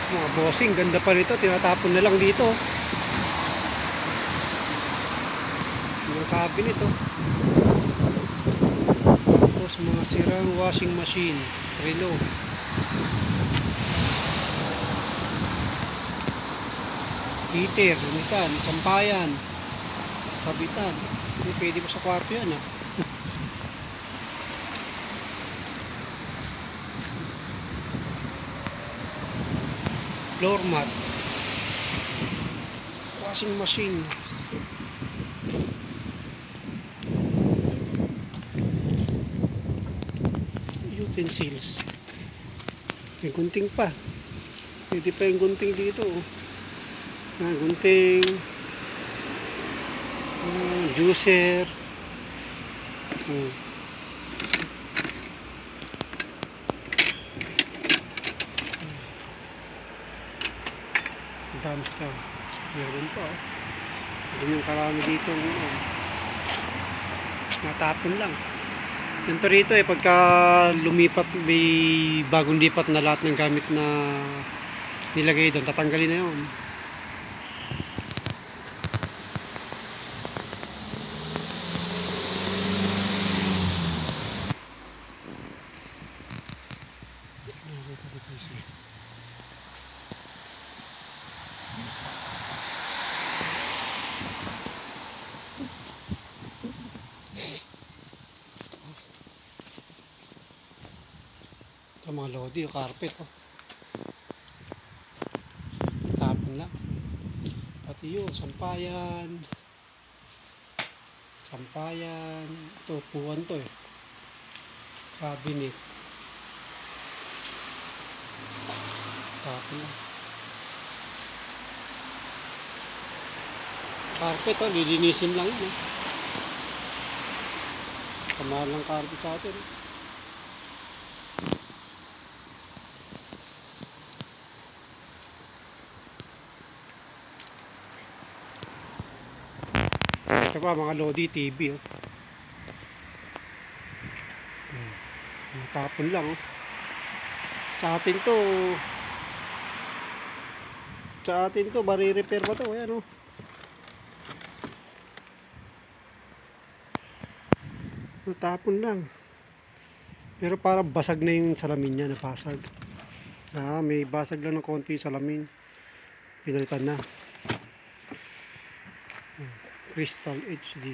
Mga bossing, ganda pa nito. Tinatapon na lang dito. Yung cabinet oh. Tapos mga sirang washing machine, relo. Heater, lumitan, sampayan, sabitan. Hindi pwede mo sa kwarto yan ah. Floor mat, washing machine, utensils. May gunting pa. Pwede pa yung gunting dito oh. Gunting, juicer, dumpster. Meron pa oh. Meron yung karami dito natapon lang. Ganito rito eh, pagka lumipat, may bagong lipat na lahat ng gamit na nilagay doon, tatanggalin na yun. Ito mga lodi, yung carpet oh. Tapon lang. Pati yun, sampayan. Sampayan. Ito, upuan to eh. Cabinet. Tapon lang. Carpet oh, lilinisin lang yun eh. Kamahal ng carpet sa atin eh. Ito pa mga lodi, TV oh. Tapon lang oh. Sa atin to bari-repair pa to ayan oh. Natapon lang. Pero parang basag na yung salamin niya, napasag. May basag lang ng konti yung salamin. Pinalitan na. Crystal HD.